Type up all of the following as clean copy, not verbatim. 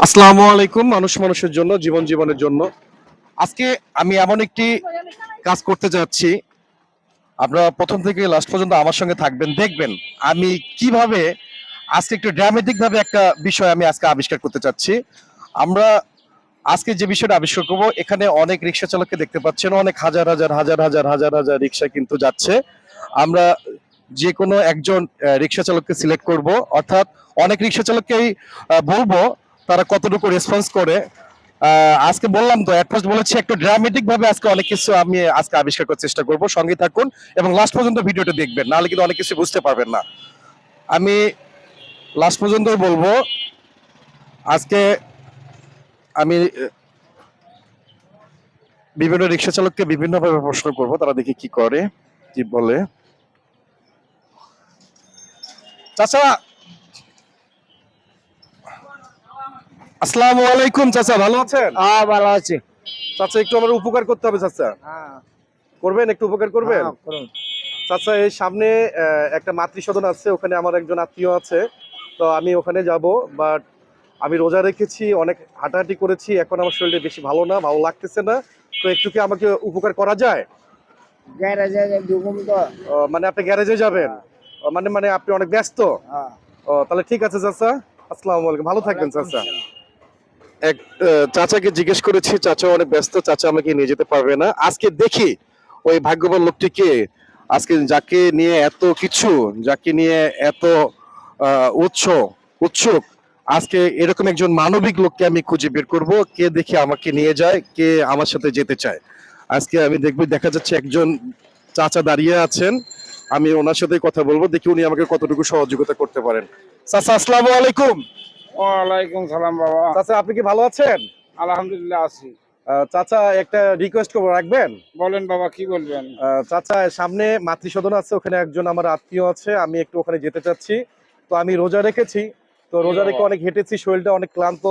আসসালামু আলাইকুম। মানুষ মানুষের জন্য, জীবন জীবনের জন্য। আজকে আমি এমন একটি কাজ করতে যাচ্ছি, আপনারা প্রথম থেকে লাস্ট পর্যন্ত আমার সঙ্গে থাকবেন, দেখবেন আমি কিভাবে আজকে একটু ড্রামেটিক ভাবে একটা বিষয় আমি আজকে আবিষ্কার করতে চাচ্ছি। আমরা আজকে যে বিষয়টা আবিষ্কার করব, এখানে অনেক রিক্সা চালককে দেখতে পাচ্ছেন, অনেক হাজার হাজার হাজার হাজার হাজার হাজার রিক্সা কিন্তু যাচ্ছে। আমরা যে কোনো একজন রিক্সা চালককে সিলেক্ট করব, অর্থাৎ অনেক রিক্সা চালককেই বলবো তারা কতটুকু রেসপন্স করে। আজকে বললাম তো, এট ফার্স্ট বলেছি একটু ড্রামেটিক ভাবে আজকে অনেক কিছু আমি আজকে আবিষ্কার করার চেষ্টা করব। সঙ্গে থাকুন এবং লাস্ট পর্যন্ত ভিডিওটা দেখবেন, নাহলে কিন্তু অনেক কিছু বুঝতে পারবেন না। আমি লাস্ট পর্যন্ত বলবো। আজকে আমি বিভিন্ন রিক্সা চালককে বিভিন্ন ভাবে প্রশ্ন করব, তারা দেখি কি করে, কি বলে। চাচা, আসসালামু আলাইকুম। চাচা ভালো আছেন? ভালো আছি। চাচা একটু আমার উপকার করতে হবে চাচা। হ্যাঁ, করবেন, একটু উপকার করবেন? করুন। চাচা এই সামনে একটা মাতৃসদন আছে, ওখানে আমার একজন আত্মীয় আছে। তো আমি ওখানে যাব, বাট আমি রোজা রেখেছি, অনেক হাঁটাহাঁটি করেছি, এখন আমার শরীরটা বেশি ভালো না, ভালো লাগতেছে না। তো একটু কি আমাকে উপকার করা যায়? গ্যারেজে ঢুকুন তো। মানে আপনি গ্যারেজে যাবেন? মানে মানে আপনি অনেক ব্যস্ত? হ্যাঁ। তাহলে ঠিক আছে চাচা। আসসালামু আলাইকুম, ভালো থাকবেন চাচা। এক চাচাকে জিজ্ঞেস করেছি, চাচা অনেক ব্যস্ত, চাচা আমাকে নিয়ে যেতে পারবে না। আজকে দেখি ওই ভাগ্যবান লোকটিকে, আজকে যাকে নিয়ে এত কিছু, যাকে নিয়ে এত উৎসুক, আজকে এরকম একজন মানবিক লোককে আমি খুঁজে বের করব, কে দেখি আমাকে নিয়ে যায়, কে আমার সাথে যেতে চায়। আজকে আমি দেখবো, দেখা যাচ্ছে একজন চাচা দাঁড়িয়ে আছেন, আমি ওনার সাথে কথা বলবো, দেখি উনি আমাকে কতটুকু সহযোগিতা করতে পারেন। চাচা আসসালামু আলাইকুম। ওয়ালাইকুম সালাম বাবা। চাচা আপনি কি ভালো আছেন? আলহামদুলিল্লাহ আছি। চাচা একটা রিকোয়েস্ট করবো, রাখবেন? বলেন বাবা, কি বলবেন? চাচা সামনে মাতৃসদন আছে, ওখানে একজন আমার আত্মীয় আছে, আমি একটু ওখানে যেতে চাচ্ছি। তো আমি রোজা রেখেছি, তো রোজা রেখে অনেক হেঁটেছি, শরীরটা অনেক ক্লান্ত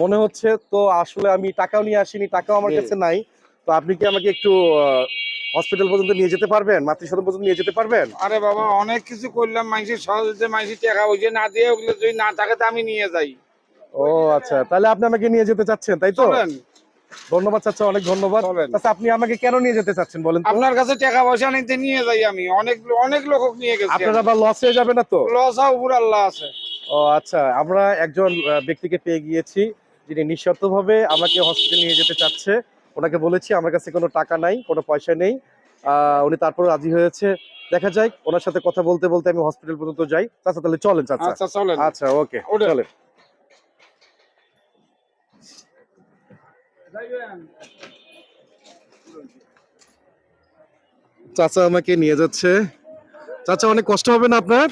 মনে হচ্ছে। তো আসলে আমি টাকাও নিয়ে আসিনি, টাকাও আমার কাছে নাই। তো আপনি কি আমাকে একটু হসপিটাল পর্যন্ত নিয়ে যেতে পারবেন, মাতৃসদন পর্যন্ত নিয়ে যেতে পারবেন? আরে বাবা, অনেক কিছু করলাম, মানুষের সহজে মানুষের টাকা ওই না দিয়ে, ওগুলো যদি না থাকে তো আমি নিয়ে যাই। ও আচ্ছা, তাহলে আপনি আমাকে নিয়ে যেতে চাচ্ছেন, তাই তো? চলেন। ধন্যবাদ চাচা, অনেক ধন্যবাদ। চলেন। চাচা আপনি আমাকে কেন নিয়ে যেতে চাচ্ছেন বলেন তো? আপনার কাছে টাকা পয়সা নিতে নিয়ে যাই আমি, অনেক অনেক লোক নিয়ে গেছি। আপনার আবার লস হয়ে যাবে না তো? লস উপর আল্লাহ আছে। ও আচ্ছা, আমরা একজন ব্যক্তিকে পেয়ে গিয়েছি, যিনি নিঃশর্তভাবে আমাকে হসপিটাল নিয়ে যেতে চাচ্ছে। ওনাকে বলেছি আমার কাছে কোনো টাকা নাই, কোনো পয়সা নেই। উনি তারপর রাজি হয়েছে। দেখা যাক, ওনার সাথে কথা বলতে বলতে আমি হসপিটাল পর্যন্ত যাই। চাচা তাহলে চলেন চাচা। আচ্ছা চলেন। আচ্ছা ওকে, ওঠেন। চলেন। চাচা আমাকে নিয়ে যাচ্ছে। চাচা অনেক কষ্ট হবে না আপনার?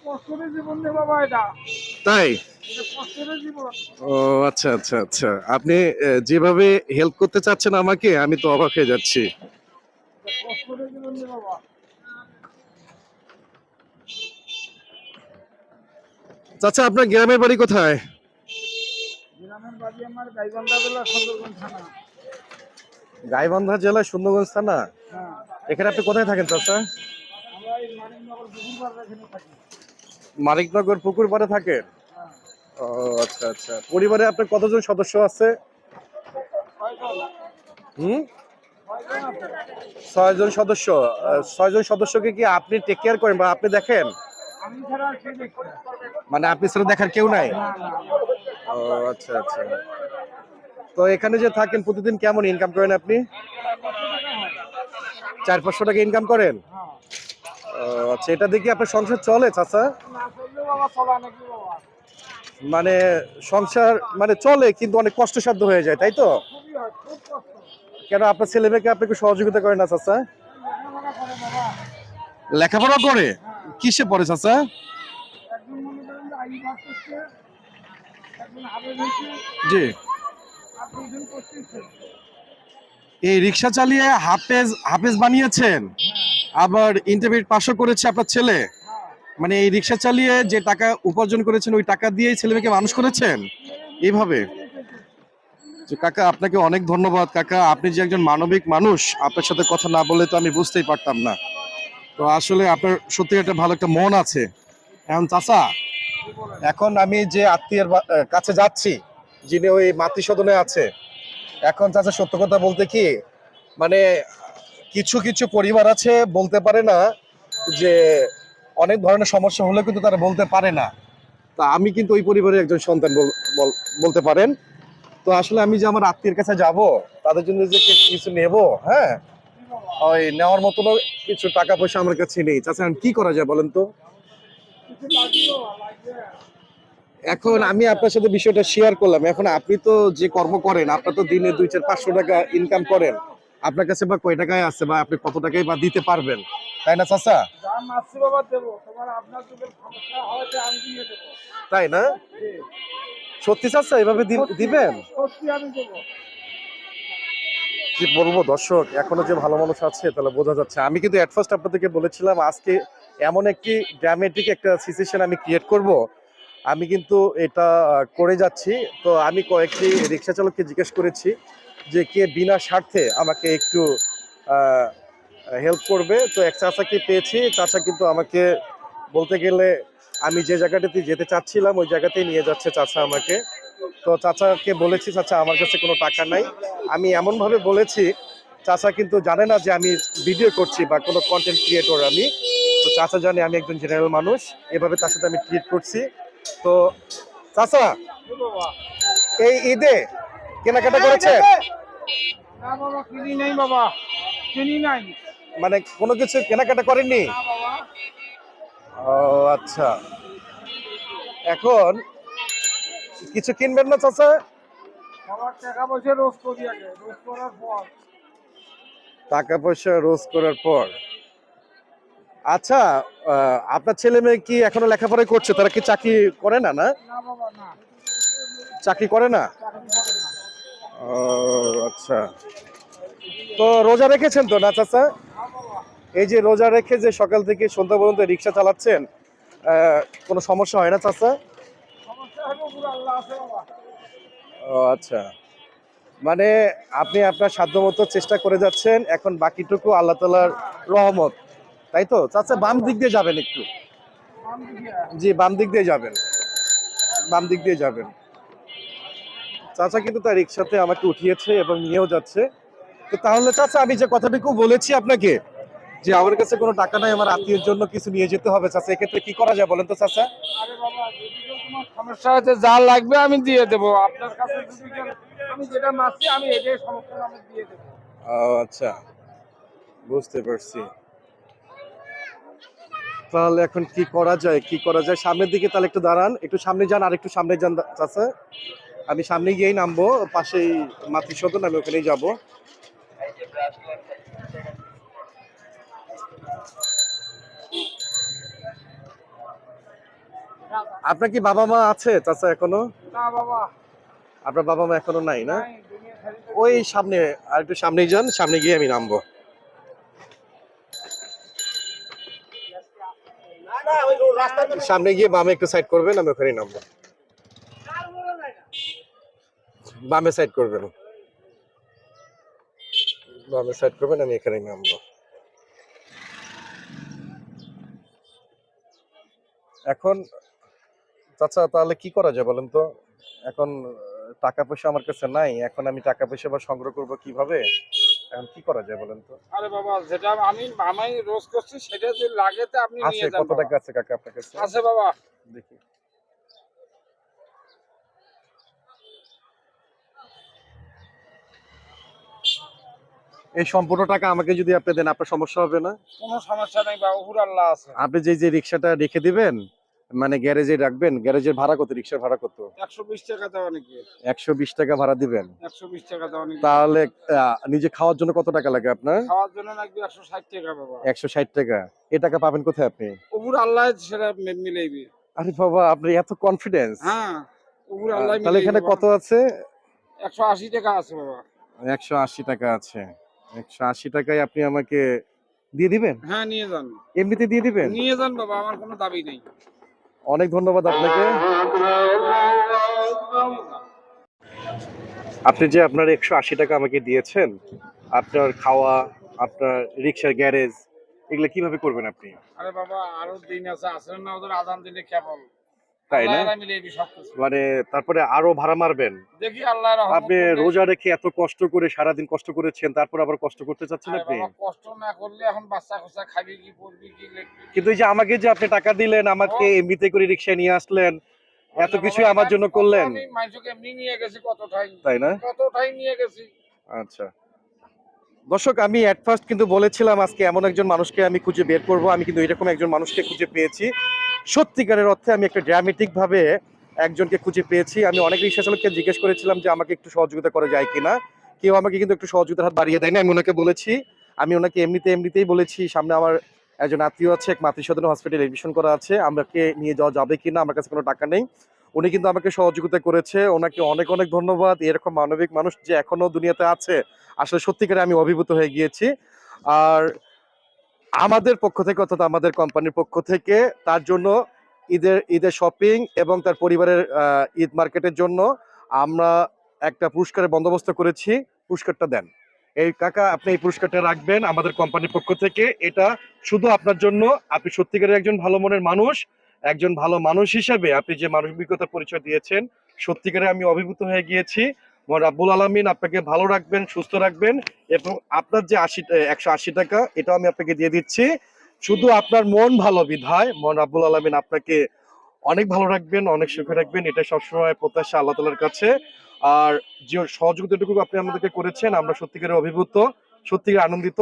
কষ্টের জীবন রে বাবা, এটা তাই? কষ্টের জীবন। ও আচ্ছা আচ্ছা আচ্ছা, আপনি যেভাবে হেল্প করতে চাচ্ছেন আমাকে, আমি তো অবাক হয়ে যাচ্ছি। কষ্টের জীবন রে বাবা। চাচা আপনার গ্রামের বাড়ি কোথায়? গ্রামের বাড়ি আমার গাইবান্ধা জেলা সুন্দরগঞ্জ থানা। গাইবান্ধা জেলায় সুন্দরগঞ্জ থানা। হ্যাঁ, এখানে আপনি কোথায় থাকেন চাচা? আমরা এই মানিকনগর পুকুর পাড়ে এখানে থাকি। মানিকনগর পুকুর পাড়ে থাকেন? হ্যাঁ। ও আচ্ছা আচ্ছা, পরিবারে আপনার কতজন সদস্য আছে? হুম, 6 জন সদস্য। 6 জন সদস্যকে কি আপনি টেক কেয়ার করেন বা আপনি দেখেন? আমি ছাড়া আর কে দেখছে? মানে আপনি ছাড়া দেখার কেউ নাই? না না। ও আচ্ছা আচ্ছা। তো এখানে যে থাকেন, প্রতিদিন কেমন ইনকাম করেন আপনি? 400-500 টাকা ইনকাম করেন? হ্যাঁ। ও আচ্ছা, এটা দেখি আপনার সংসার চলে চাচা? না চললে বাবা, চলা নাকি বাবা? মানে সংসার মানে চলে, কিন্তু অনেক কষ্টসাধ্য হয়ে যায়, তাই তো? খুবই হয়, খুব কষ্ট। কেন আপনার ছেলে মেয়েকে আপনাকে সহযোগিতা করে না চাচা? লেখাপড়া করে বাবা। লেখাপড়া করে? কিসে পড়ে চাচা? একজন মনে করেন যে আইন পাস করছে, একজন হাফেজ হয়েছে, জি। আর দুজন করতেছে। এই রিক্সা চালিয়ে হাফেজ হাফেজ বানিয়েছেন, আবার ইন্টারমিডিয়েট পাশও করেছে আপনার ছেলে? মানে এই রিক্সা চালিয়ে যে টাকা উপার্জন করেছেন, ওই টাকা দিয়েই ছেলে মেয়েকে মানুষ করেছেন এইভাবে? যে কাকা, আপনাকে অনেক ধন্যবাদ কাকা, আপনি যে একজন মানবিক মানুষ, আপনার সাথে কথা না বললে তো আমি বুঝতেই পারতাম না। তো আসলে আপনার সত্যি একটা ভালো একটা মন আছে। এখন চাচা, এখন আমি যে আত্মীয়ের কাছে যাচ্ছি, যিনি ওই মাতৃসদনে আছে, এখন চাচা সত্য কথা বলতে কি, মানে কিছু কিছু পরিবার আছে বলতে পারে না, যে অনেক ধরনের সমস্যা হলে কিন্তু তারা বলতে পারে না। তা আমি কিন্তু ওই পরিবারের একজন সন্তান বলতে পারেন। তো আসলে আমি যে আমার আত্মীয়ের কাছে যাব, তাদের জন্য যে কিছু নেব, হ্যাঁ, ওই নেওয়ার মতনও কিছু টাকা পয়সা আমার কাছে নেই। চাচা এখন কি করা যায় বলেন তো? এখন আমি আপনার সাথে বিষয়টা শেয়ার করলাম, এখন আপনি তো যে কর্ম করেন, আপনার তো দিনে 200-400 টাকা ইনকাম করেন, আপনার কাছে বা কয় টাকায় আছে, বা আপনি কত টাকায় বা দিতে পারবেন, তাই না চাচা? তাই না? সত্যি চাচা এভাবে দিবেন? কি বলবো দর্শক, এখনো যে ভালো মানুষ আছে তাহলে বোঝা যাচ্ছে। আমি কিন্তু এট ফার্স্ট আপনাদেরকে বলেছিলাম আজকে এমন একটি ড্রামেটিক একটা সিচুয়েশন আমি ক্রিয়েট করব, আমি কিন্তু এটা করে যাচ্ছি। তো আমি কয়েকটি রিক্সা চালককে জিজ্ঞেস করেছি যে কে বিনা স্বার্থে আমাকে একটু হেল্প করবে। তো এক চাচাকে পেয়েছি, চাচা কিন্তু আমাকে বলতে গেলে আমি যে জায়গাটাতে যেতে চাচ্ছিলাম ওই জায়গাতেই নিয়ে যাচ্ছে চাচা আমাকে। তো চাচাকে বলেছি চাচা আমার কাছে কোনো টাকা নাই, আমি এমনভাবে বলেছি, চাচা কিন্তু জানে না যে আমি ভিডিও করছি বা কোনো কন্টেন্ট ক্রিয়েটর আমি। তো চাচা জানে আমি একজন জেনারেল মানুষ, এভাবে তার সাথে আমি ট্রিট করছি। তো চাচা এই ঈদে কেনাকাটা করেছেন? না বাবা, কিনি নাই বাবা, কিনি নাই। মানে কোনো কিছু কেনাকাটা করেননি? না বাবা। ও আচ্ছা, এখন কিছু কিনবেন না চাচা? বাবার টাকা পয়সা রোজ করি, আগে রোজ করার পর। টাকা পয়সা রোজ করার পর। আচ্ছা, আপনার ছেলে মেয়ে কি এখনো লেখাপড়া করছে? তারা কি চাকরি করে না? না, না বাবা, না, চাকরি করে না। চাকরি করে না। ও আচ্ছা, তো রোজা রেখেছেন তো না চাচা? না বাবা, এই যে রোজা রেখে যে সকাল থেকে সন্ধ্যা পর্যন্ত রিক্সা চালাচ্ছেন, কোনো সমস্যা হয় না চাচা? সমস্যা হবে, পুরো আল্লাহ আছে বাবা। ও আচ্ছা, মানে আপনি আপনার সাধ্যমতো চেষ্টা করে যাচ্ছেন, এখন বাকিটুকু আল্লাহ তাআলার রহমত, তাই তো চাচা? বাম দিক দিয়ে যাবেন একটু। নাম লিখিয়ে। জি, বাম দিক দিয়ে যাবেন, বাম দিক দিয়ে যাবেন। চাচা কিন্তু তার রিক্সাতে আমাকে উঠিয়েছে এবং নিয়েও যাচ্ছে। তো তাহলে চাচা আমি যে কথাটুকু বলেছি আপনাকে, যে আমার কাছে কোনো টাকা নাই, আমার আত্মীয়ের জন্য কিছু নিয়ে যেতে হবে, চাচা এক্ষেত্রে কি করা যায় বলেন তো চাচা? আরে বাবা, যদি কেউ তোমার সমস্যা হচ্ছে, যা লাগবে আমি দিয়ে দেবো আপনার কাছে। যদি কেউ, আমি যেটা মারছি আমি এটাই সমস্যা আমি দিয়ে দেবো। ও আচ্ছা, বুঝতে পারছি। তাহলে এখন কি করা যায়, কি করা যায়? সামনের দিকে তাহলে একটু দাঁড়ান, একটু সামনে যান, আর একটু সামনে যান চাচা। আমি সামনে গিয়েই নামবো, পাশেই মাতৃসদন, আমি ওখানেই যাব। আপনার কি বাবা মা আছে চাচা এখনো? না বাবা, আপনার বাবা মা এখনো নাই না? নাই, দুনিয়া ছেড়ে চলে ওই গেছে। সামনে, আর একটু সামনেই যান, সামনে গিয়ে আমি নামবো। সামনে গিয়ে বামে একটু সাইড করবেন, আমি ওখানেই নামবো। বামে সাইড করবেন, বামে সাইড করবেন, আমি এখানেই নামবো। এখন চাচা তাহলে কি করা যায় বলেন তো? এখন টাকা পয়সা আমার কাছে নাই, এখন আমি টাকা পয়সা বা সংগ্রহ করব কিভাবে? এখন কি করা যায় বলেন তো? আরে বাবা, যেটা আমি রোজ করছি সেটা যদি লাগে তো আপনি আছে, নিয়ে যান কত বাবা। টাকা আছে কাকা আপনার কাছে? আছে বাবা। দেখি। এই সম্পূর্ণ টাকা আমাকে যদি আপনি দেন, আপনার সমস্যা হবে না? কোনো সমস্যা নেই বাবা, উপর আল্লাহ আছে। আপনি যে রিক্সাটা রেখে দিবেন, মানে গ্যারেজে রাখবেন, গ্যারেজের ভাড়া কত, রিক্সার ভাড়া কত? 120 টাকা দেওয়া নাকি? 120 টাকা ভাড়া দিবেন? 120 টাকা দেওয়া নাকি? তাহলে নিজে খাওয়ার জন্য কত টাকা লাগে আপনার? খাওয়ার জন্য লাগবে 160 টাকা বাবা। 160 টাকা? এ টাকা পাবেন কোথায় আপনি? উপর আল্লাহ সেটা মিলাইবে। আরে বাবা, আপনি এত কনফিডেন্স! হ্যাঁ, উপর আল্লাহ তাহলে মিলাইবে এখানে বাবা। কত আছে? 180 টাকা আছে বাবা। 180 টাকা আছে। 180 টাকায় আপনি আমাকে দিয়ে দিবেন? হ্যাঁ, নিয়ে যান। এমনিতে দিয়ে দিবেন? নিয়ে যান বাবা, আমার কোনো দাবি নেই। অনেক ধন্যবাদ আপনাকে। আপনি যে আপনার 180 টাকা আমাকে দিয়েছেন, আপনার খাওয়া, আপনার রিক্সার গ্যারেজ, এগুলো কিভাবে করবেন আপনি? আরে বাবা, আরো দিন আছে, আসেন না, ওদের আজান দিলে কেবল। তাই না? আল্লাহরা মিলে এই সবকিছু। মানে তারপরে আরো ভাড়া মারবেন। দেখি আল্লাহর রহমত আপনি করলে। রোজা রেখে এত কষ্ট করে সারাদিন কষ্ট করেছেন, তারপর আবার কষ্ট করতে চাচ্ছেন আরে আপনি? বাবা কষ্ট না করলে এখন বাচ্চা খোঁচা খাবি কি পড়বি কি লিখবি কি? কিন্তু এই যে আমাকে যে আপনি টাকা দিলেন, আমাকে ও, এমনিতে করে রিক্সায় নিয়ে আসলেন, এত আল্লাহ কিছু বাবা, আমার জন্য কত করলেন, আমি মানুষকে এমনি নিয়ে গেছি কত ঠাই, তাই না? কত ঠাই নিয়ে গেছি। আচ্ছা। দর্শক, আমি এট ফার্স্ট কিন্তু বলেছিলাম আজকে এমন একজন মানুষকে আমি খুঁজে বের করব। আমি কিন্তু এরকম একজন মানুষকে খুঁজে পেয়েছি। সত্যিকারের অর্থে আমি একটা ড্রামেটিক ভাবে একজনকে খুঁজে পেয়েছি। আমি অনেক রিক্সা চালককে জিজ্ঞেস করেছিলাম যে আমাকে একটু সহযোগিতা করা যায় কিনা। কেউ আমাকে কিন্তু একটু সহযোগিতার হাত বাড়িয়ে দেয়নি। আমি ওনাকে বলেছি, আমি ওনাকে এমনিতেই বলেছি, সামনে আমার একজন আত্মীয় আছে, এক মাতৃসদন হসপিটালে এডমিশন করা আছে, আমাকে নিয়ে যাওয়া যাবে কিনা, আমার কাছে কোনো টাকা নেই। উনি কিন্তু আমাকে সহযোগিতা করেছে, ওনাকে অনেক অনেক ধন্যবাদ। এরকম মানবিক মানুষ যে এখনো দুনিয়াতে আছে, আসলে সত্যিকারে আমি অভিভূত হয়ে গিয়েছি। আর আমাদের পক্ষ থেকে, অর্থাৎ আমাদের কোম্পানির পক্ষ থেকে তার জন্য ঈদের শপিং এবং তার পরিবারের ঈদ মার্কেটের জন্য আমরা একটা পুরস্কারের বন্দোবস্ত করেছি। পুরস্কারটা দেন। এই কাকা, আপনি এই পুরস্কারটা রাখবেন আমাদের কোম্পানির পক্ষ থেকে। এটা শুধু আপনার জন্য। আপনি সত্যিকারের একজন ভালো মনের মানুষ। একজন ভালো মানুষ হিসেবে আপনি যে মানবিকতার পরিচয় দিয়েছেন, সত্যিকারে আমি অভিভূত হয়ে গিয়েছি। মহান রাব্বুল আলামিন আপনাকে ভালো রাখবেন, সুস্থ রাখবেন, এবং আপনার যে 180 টাকা, এটাও আমি আপনাকে দিয়ে দিচ্ছি। শুধু আপনার মন ভালো বিধায় মহান রাব্বুল আলামিন আপনাকে অনেক ভালো রাখবেন, অনেক সুখে রাখবেন, এটা সবসময় প্রত্যাশা আল্লাহ তাআলার কাছে। আর যে সহযোগিতাটুকু আপনি আমাদেরকে করেছেন, আমরা সত্যিকারের অভিভূত, সত্যিকার আনন্দিত।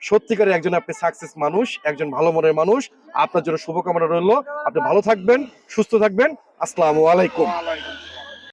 সত্যিকারের একজন আপনি সাকসেস মানুষ, একজন ভালো মনের মানুষ। আপনার জন্য শুভকামনা রইল। আপনি ভালো থাকবেন, সুস্থ থাকবেন। আসসালামু আলাইকুম। ওয়ালাইকুম